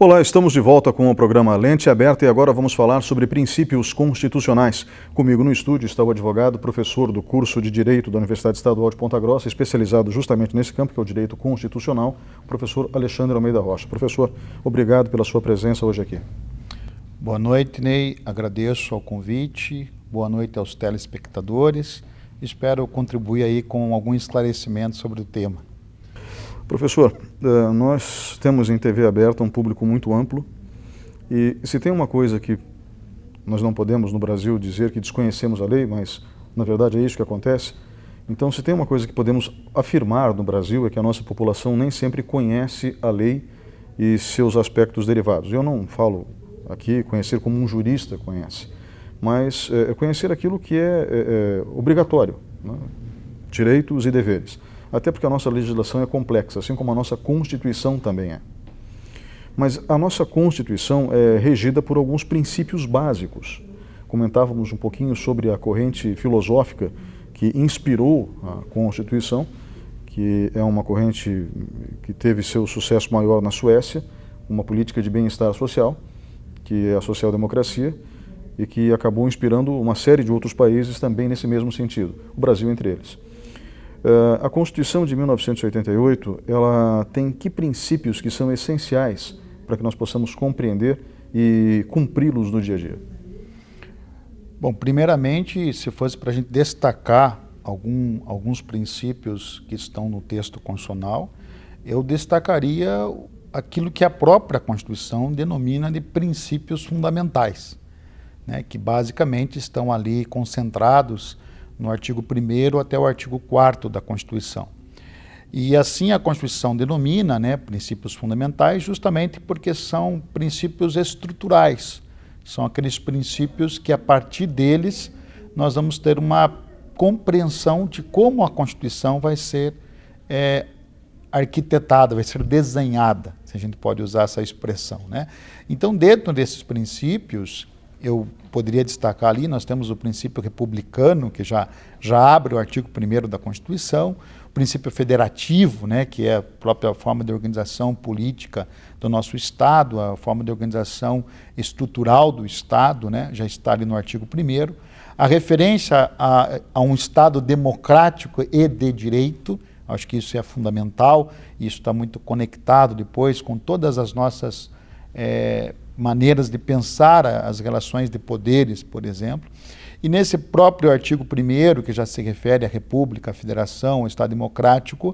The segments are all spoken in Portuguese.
Olá, estamos de volta com o programa Lente Aberta e agora vamos falar sobre princípios constitucionais. Comigo no estúdio está o advogado, professor do curso de Direito da Universidade Estadual de Ponta Grossa, especializado justamente nesse campo, que é o Direito Constitucional, o professor Alexandre Almeida Rocha. Professor, obrigado pela sua presença hoje aqui. Boa noite, Ney. Agradeço ao convite. Boa noite aos telespectadores. Espero contribuir aí com algum esclarecimento sobre o tema. Professor, nós temos em TV aberta um público muito amplo e se tem uma coisa que nós não podemos no Brasil dizer que desconhecemos a lei, mas na verdade é isso que acontece, então se tem uma coisa que podemos afirmar no Brasil é que a nossa população nem sempre conhece a lei e seus aspectos derivados. Eu não falo aqui conhecer como um jurista conhece, mas conhecer aquilo que é obrigatório, né? Direitos e deveres. Até porque a nossa legislação é complexa, assim como a nossa Constituição também é. Mas a nossa Constituição é regida por alguns princípios básicos. Comentávamos um pouquinho sobre a corrente filosófica que inspirou a Constituição, que é uma corrente que teve seu sucesso maior na Suécia, uma política de bem-estar social, que é a social-democracia, e que acabou inspirando uma série de outros países também nesse mesmo sentido, o Brasil entre eles. A Constituição de 1988, ela tem que princípios que são essenciais para que nós possamos compreender e cumpri-los no dia a dia? Bom, primeiramente, se fosse para a gente destacar alguns princípios que estão no texto constitucional, eu destacaria aquilo que a própria Constituição denomina de princípios fundamentais, né, que basicamente estão ali concentrados no artigo 1º até o artigo 4º da Constituição. E assim a Constituição denomina, né, princípios fundamentais justamente porque são princípios estruturais. São aqueles princípios que a partir deles nós vamos ter uma compreensão de como a Constituição vai ser arquitetada, vai ser desenhada, se a gente pode usar essa expressão, né? Então, dentro desses princípios, eu poderia destacar ali, nós temos o princípio republicano, que já abre o artigo 1º da Constituição, o princípio federativo, né, que é a própria forma de organização política do nosso Estado, a forma de organização estrutural do Estado, né, já está ali no artigo 1º, a referência a um Estado democrático e de direito, acho que isso é fundamental, e isso está muito conectado depois com todas as nossas maneiras de pensar as relações de poderes, por exemplo. E nesse próprio artigo 1º, que já se refere à República, à Federação, ao Estado Democrático,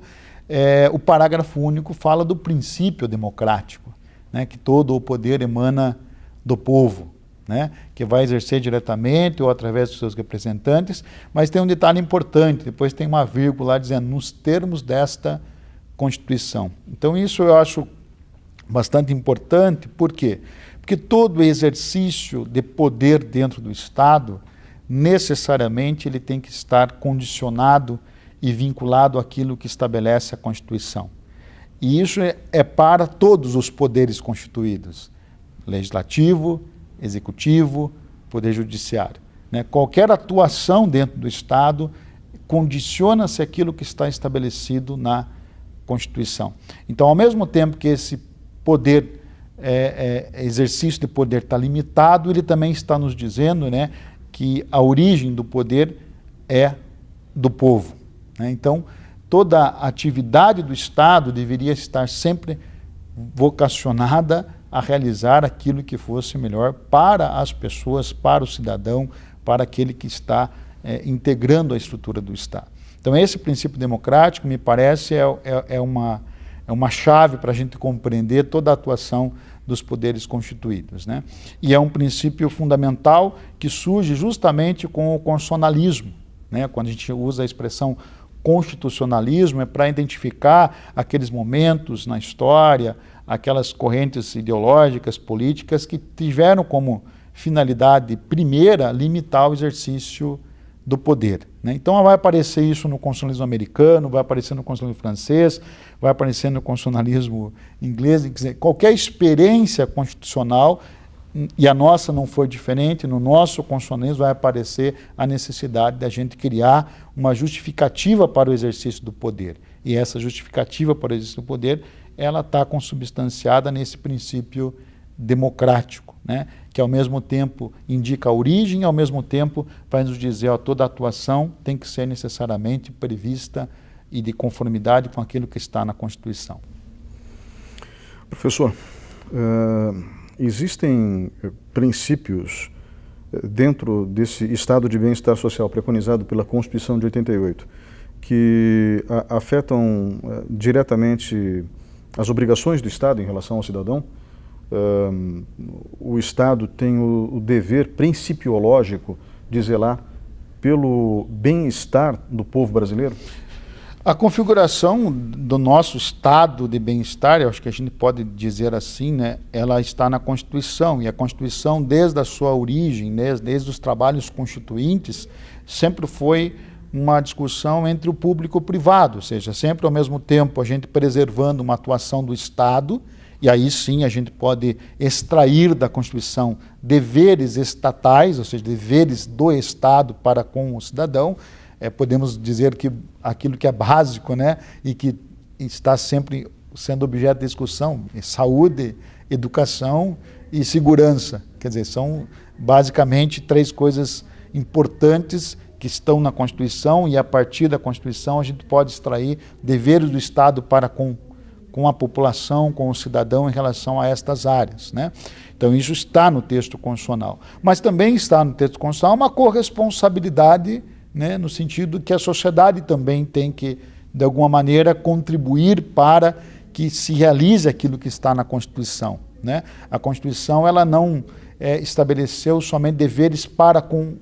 o parágrafo único fala do princípio democrático, né, que todo o poder emana do povo, né, que vai exercer diretamente ou através dos seus representantes, mas tem um detalhe importante, depois tem uma vírgula lá dizendo, nos termos desta Constituição. Então isso eu acho bastante importante, por quê? Porque todo exercício de poder dentro do Estado, necessariamente ele tem que estar condicionado e vinculado àquilo que estabelece a Constituição. E isso é para todos os poderes constituídos, legislativo, executivo, poder judiciário, né? Qualquer atuação dentro do Estado condiciona-se àquilo que está estabelecido na Constituição. Então, ao mesmo tempo que esse poder, exercício de poder está limitado, ele também está nos dizendo, né, que a origem do poder é do povo, né? Então, toda a atividade do Estado deveria estar sempre vocacionada a realizar aquilo que fosse melhor para as pessoas, para o cidadão, para aquele que está integrando a estrutura do Estado. Então, esse princípio democrático, me parece, é uma chave para a gente compreender toda a atuação dos poderes constituídos, né? E é um princípio fundamental que surge justamente com o constitucionalismo, né? Quando a gente usa a expressão constitucionalismo, é para identificar aqueles momentos na história, aquelas correntes ideológicas, políticas que tiveram como finalidade primeira limitar o exercício do poder, né? Então vai aparecer isso no constitucionalismo americano, vai aparecer no constitucionalismo francês, vai aparecer no constitucionalismo inglês, quer dizer, qualquer experiência constitucional, e a nossa não foi diferente, no nosso constitucionalismo vai aparecer a necessidade da gente criar uma justificativa para o exercício do poder. E essa justificativa para o exercício do poder ela está consubstanciada nesse princípio democrático, né? Que ao mesmo tempo indica a origem, ao mesmo tempo vai nos dizer, ó, toda atuação tem que ser necessariamente prevista e de conformidade com aquilo que está na Constituição. Professor, existem princípios dentro desse estado de bem-estar social preconizado pela Constituição de 88 que afetam diretamente as obrigações do Estado em relação ao cidadão? O Estado tem o dever principiológico de zelar pelo bem-estar do povo brasileiro? A configuração do nosso estado de bem-estar, eu acho que a gente pode dizer assim, né, ela está na Constituição, e a Constituição, desde a sua origem, desde os trabalhos constituintes, sempre foi uma discussão entre o público e o privado, ou seja, sempre ao mesmo tempo a gente preservando uma atuação do Estado, e aí sim a gente pode extrair da Constituição deveres estatais, ou seja, deveres do Estado para com o cidadão. Podemos dizer que aquilo que é básico, né, e que está sempre sendo objeto de discussão, é saúde, educação e segurança. Quer dizer, são basicamente três coisas importantes que estão na Constituição, e a partir da Constituição a gente pode extrair deveres do Estado para com a população, com o cidadão em relação a estas áreas, né? Então isso está no texto constitucional. Mas também está no texto constitucional uma corresponsabilidade, né, no sentido que a sociedade também tem que, de alguma maneira, contribuir para que se realize aquilo que está na Constituição, né? A Constituição ela não estabeleceu somente deveres para com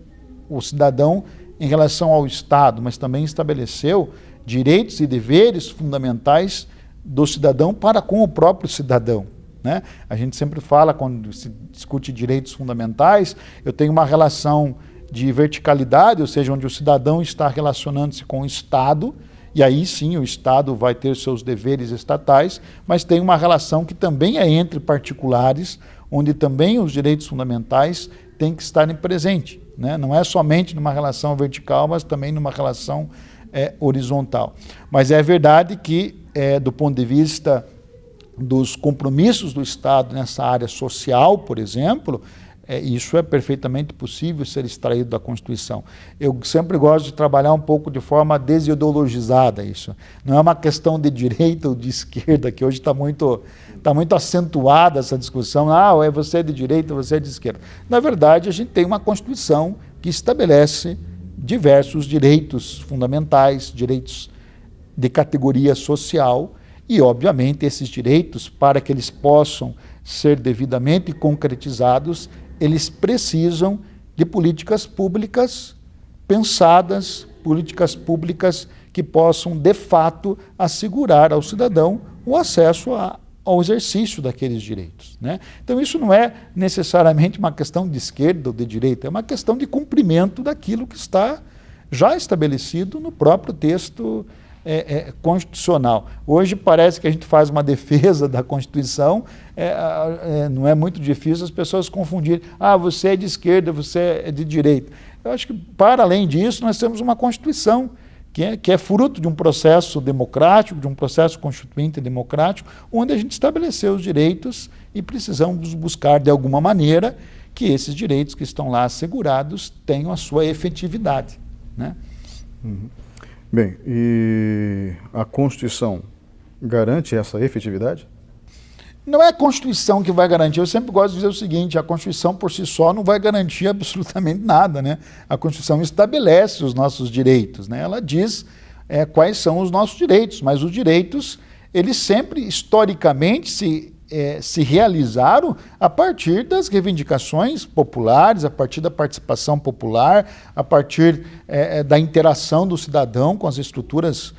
o cidadão em relação ao Estado, mas também estabeleceu direitos e deveres fundamentais do cidadão para com o próprio cidadão, né? A gente sempre fala, quando se discute direitos fundamentais, eu tenho uma relação de verticalidade, ou seja, onde o cidadão está relacionando-se com o Estado, e aí sim o Estado vai ter seus deveres estatais, mas tem uma relação que também é entre particulares, onde também os direitos fundamentais têm que estarem presentes, né? Não é somente numa relação vertical, mas também numa relação horizontal. Mas é verdade que, do ponto de vista dos compromissos do Estado nessa área social, por exemplo, isso é perfeitamente possível ser extraído da Constituição. Eu sempre gosto de trabalhar um pouco de forma desideologizada isso. Não é uma questão de direita ou de esquerda, que hoje está muito acentuada essa discussão. Você é de direita, você é de esquerda. Na verdade, a gente tem uma Constituição que estabelece diversos direitos fundamentais, direitos de categoria social, e, obviamente, esses direitos, para que eles possam ser devidamente concretizados, eles precisam de políticas públicas pensadas, políticas públicas que possam, de fato, assegurar ao cidadão o acesso ao exercício daqueles direitos, né? Então, isso não é necessariamente uma questão de esquerda ou de direita, é uma questão de cumprimento daquilo que está já estabelecido no próprio texto constitucional. Hoje parece que a gente faz uma defesa da Constituição, não é muito difícil as pessoas confundirem, você é de esquerda, você é de direita. Eu acho que, para além disso, nós temos uma Constituição que é fruto de um processo democrático, de um processo constituinte democrático, onde a gente estabeleceu os direitos e precisamos buscar, de alguma maneira, que esses direitos que estão lá assegurados tenham a sua efetividade, né? Uhum. Bem, e a Constituição garante essa efetividade? Não é a Constituição que vai garantir. Eu sempre gosto de dizer o seguinte, a Constituição por si só não vai garantir absolutamente nada, né? A Constituição estabelece os nossos direitos, né? Ela diz quais são os nossos direitos, mas os direitos, eles sempre, historicamente, se realizaram a partir das reivindicações populares, a partir da participação popular, a partir da interação do cidadão com as estruturas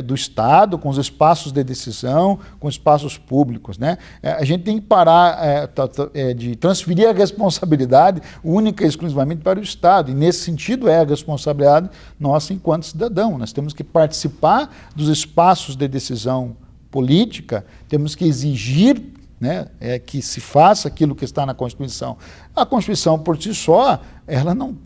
do Estado, com os espaços de decisão, com os espaços públicos, né? A gente tem que parar de transferir a responsabilidade única e exclusivamente para o Estado, e nesse sentido é a responsabilidade nossa enquanto cidadão. Nós temos que participar dos espaços de decisão política, temos que exigir, né, que se faça aquilo que está na Constituição. A Constituição, por si só, ela não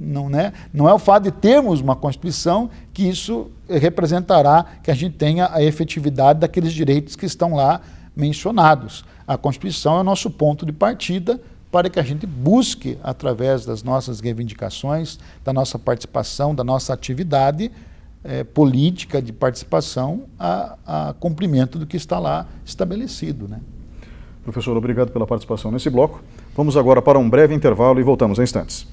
é o fato de termos uma Constituição que isso representará que a gente tenha a efetividade daqueles direitos que estão lá mencionados. A Constituição é o nosso ponto de partida para que a gente busque, através das nossas reivindicações, da nossa participação, da nossa atividade política de participação, a cumprimento do que está lá estabelecido, né? Professor, obrigado pela participação nesse bloco. Vamos agora para um breve intervalo e voltamos em instantes.